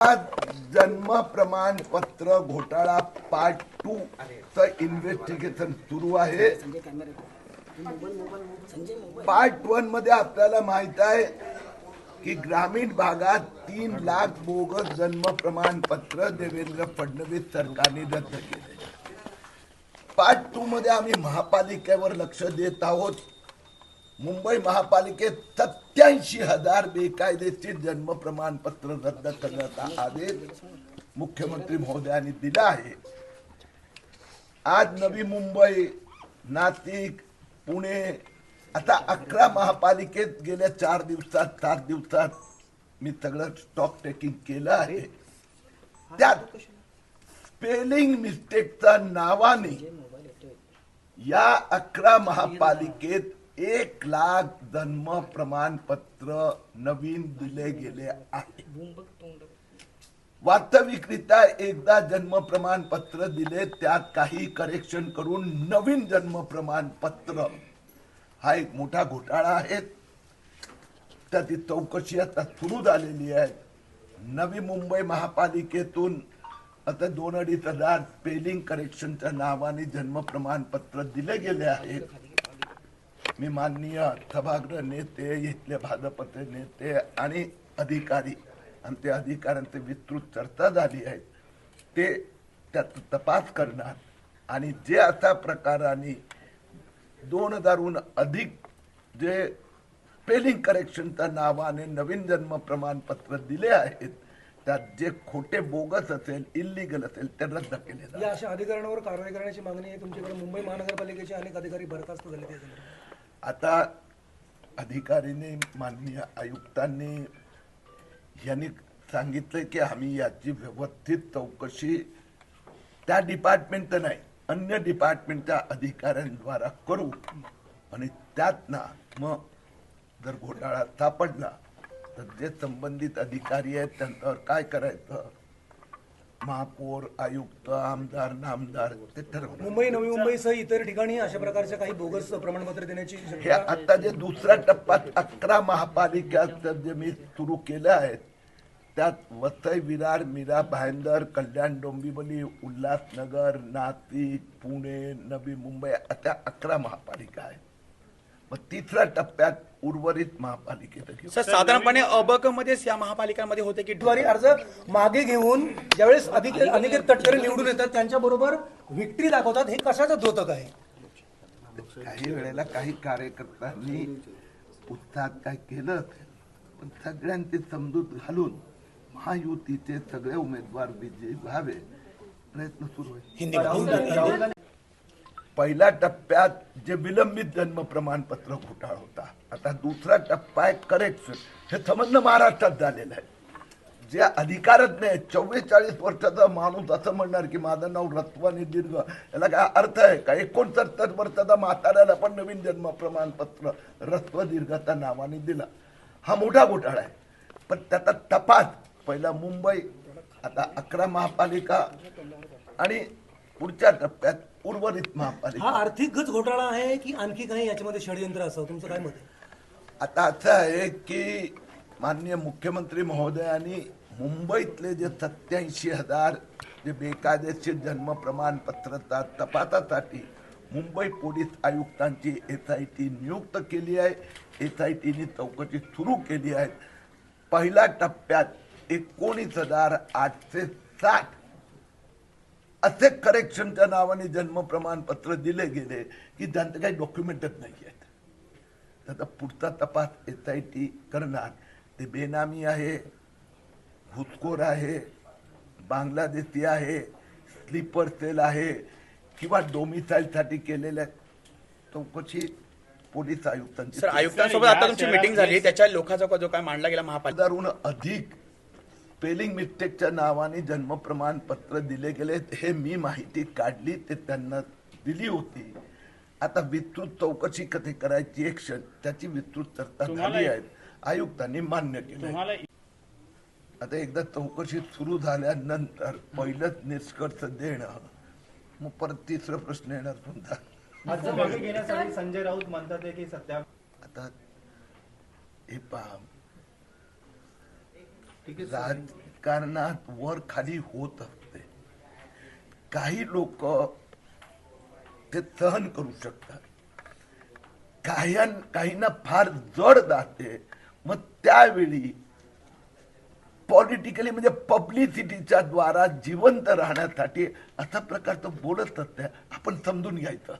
जन्म प्रमाणपत्र घोटाळा पार्ट 2 चं इन्व्हेस्टिगेशन सुरू आहे। पार्ट 1 मध्ये आपल्याला माहित आहे की ग्रामीण भागात 3 लाख बोगस जन्म प्रमाणपत्र देवेंद्र फडणवीस सरकारने रद्द केले। पार्ट 2 मध्ये आम्ही महापालिकेवर लक्ष देत आहोत। मुंबई महापालिकेत 87,000 बेकायदेशीर जन्म प्रमाणपत्र रद्द करण्याचा आदेश मुख्यमंत्री महोदयांनी दिला आहे। आज नवी मुंबई, नाशिक, पुणे आता 11 महापालिकेत गेल्या 4 दिवसात 7 दिवसात मी सगळं स्टॉक टेकिंग केलं आहे। त्यात स्पेलिंग मिस्टेकच्या नावाने या 11 महापालिकेत 1 लाख जन्म प्रमाणपत्र नवीन दिले गेले आहे। वास्तविकरित्या एकदा जन्म प्रमाणपत्र दिले त्यात काही करेक्शन करून नवीन जन्म प्रमाणपत्र हा एक मोठा घोटाळा आहे। त्याची चौकशी आता सुरू झालेली आहे। नवी मुंबई महापालिकेतून आता 2-2.5 हजार स्पेलिंग करेक्शनच्या नावाने जन्म प्रमाणपत्र दिले गेले आहेत। मी माननीय सभागृह नेते, इथले भाजपचे नेते आणि अधिकारी आमच्या अधिकाऱ्यांचे विस्तृत चर्चा झाली आहे। ते त्यात तपास करणार आणि जे अशा प्रकाराने 2000हून अधिक जे स्पेलिंग करेक्शनच्या नावाने नवीन जन्म प्रमाणपत्र दिले आहेत त्यात जे खोटे बोगस असेल, इल्लीगल असेल ते रद्द केले जाईल। या अशा अधिकाऱ्यांवर कारवाई करण्याची मागणी आहे तुमच्याकडे। मुंबई महानगरपालिकेचे अनेक अधिकारी बरखास्त झाले ते आता अधिकारीने, माननीय आयुक्तांनी यांनी सांगितलं की आम्ही याची व्यवस्थित चौकशी त्या डिपार्टमेंट नाही अन्य डिपार्टमेंटच्या अधिकाऱ्यांद्वारा करू आणि त्यात ना मग जर घोटाळा सापडला तर जे संबंधित अधिकारी आहेत त्यांच्यावर काय करायचं, महापौर, आयुक्त, आमदार, नामदार ते ठरवलं। मुंबई, नवी मुंबईसह इतर ठिकाणी अशा प्रकारच्या काही बोगस प्रमाणपत्र देण्याची हे आता जे दुसऱ्या टप्प्यात 11 महापालिकात जे मी सुरू केलं आहे त्यात वसई, विरार, मीरा भाईंदर, कल्याण, डोंबिवली, उल्हासनगर, नाशिक, पुणे, नवी मुंबई अशा 11 महापालिका आहेत। मग तिसऱ्या टप्प्यात उर्वरित महापालिकेत सर साधारणपणे अबक मध्येच या महापालिकांमध्ये होते की द्वारे अर्ज मागे घेऊन ज्यावेळेस अनिकेत तटकरे निवडून येतात त्यांच्याबरोबर व्हिक्टरी दाखवतात, हे कशाचं द्योतक आहे? काही वेळेला काही कार्यकर्त्यांनी उत्साहात काय केलं पण सगळ्यांची समजूत घालून महायुतीचे सगळे उमेदवार विजयी व्हावे प्रयत्न सुरू आहे। पहिल्या टप्प्यात जे विलंबित जन्म प्रमाणपत्र घोटाळा होता, आता दुसरा टप्पा आहे करेक्शन। हे संबंध महाराष्ट्रात झालेलं आहे। जे अधिकारच नाही 44 वर्षाचा माणूस असं म्हणणार की माझं नाव रत्व आणि दीर्घ, याला काय अर्थ आहे का? 69 वर्षाचा म्हाताऱ्याला पण नवीन जन्म प्रमाणपत्र रत्व दीर्घच्या नावाने दिला, हा मोठा घोटाळा आहे। पण त्याचा तपास पहिला मुंबई, आता 11 महापालिका आणि पुढच्या टप्प्यात उर्वरित महापालिका। हा आर्थिकच घोटाळा आहे की आणखी काही याच्यामध्ये षडयंत्र असं तुमचं काय मत आहे? आता असं आहे की माननीय मुख्यमंत्री महोदयांनी मुंबईतले जे 87,000 जे बेकायदेशीर जन्म प्रमाणपत्राच्या तपासासाठी मुंबई पोलीस आयुक्तांची SIT नियुक्त केली आहे। SITने चौकशी सुरू केली आहे। पहिल्या टप्प्यात 19,860 असे करेक्शनच्या नावाने जन्म प्रमाणपत्र दिले गेले की त्यांचे काही डॉक्युमेंटच नाही आहेत। त्याचा पुढचा तपास SIT करणार। ते बेनामी आहे, घुसखोर आहे, बांगलादेशी आहे, स्लीपर सेल आहे किंवा डोमिसाईलसाठी केलेल्या चौकशी पोलीस आयुक्तांची। सर आयुक्तांसोबत आता तुमची मीटिंग झाली, त्याच्या लोकांचा जो काय मांडला गेला महापालिका 1000हून अधिक स्पेलिंग मिस्टेकच्या नावाने जन्म प्रमाणपत्र दिले गेले, हे मी माहिती काढली, ते त्यांना दिली होती। आता विस्तृत चौकशी कधी करायची एक्शन त्याची विस्तृत चर्चा झाली आहे, आयुक्तांनी मान्य केलं। आता एकदा चौकशी सुरू झाल्यानंतर पहिलंच निष्कर्ष देणं, मग परत तिसरा प्रश्न येणार तुमचा। संजय राऊत म्हणतात की सध्या आता हे पहा, राजकारणात वर खाली होत असते. काही लोक ते सहन करू शकतात, काहींना फार जड जाते. मग त्यावेळी पॉलिटिकली म्हणजे पब्लिसिटीच्या द्वारा जिवंत राहण्यासाठी अशा प्रकारचं बोलत असते. आपण समजून घ्यायचं.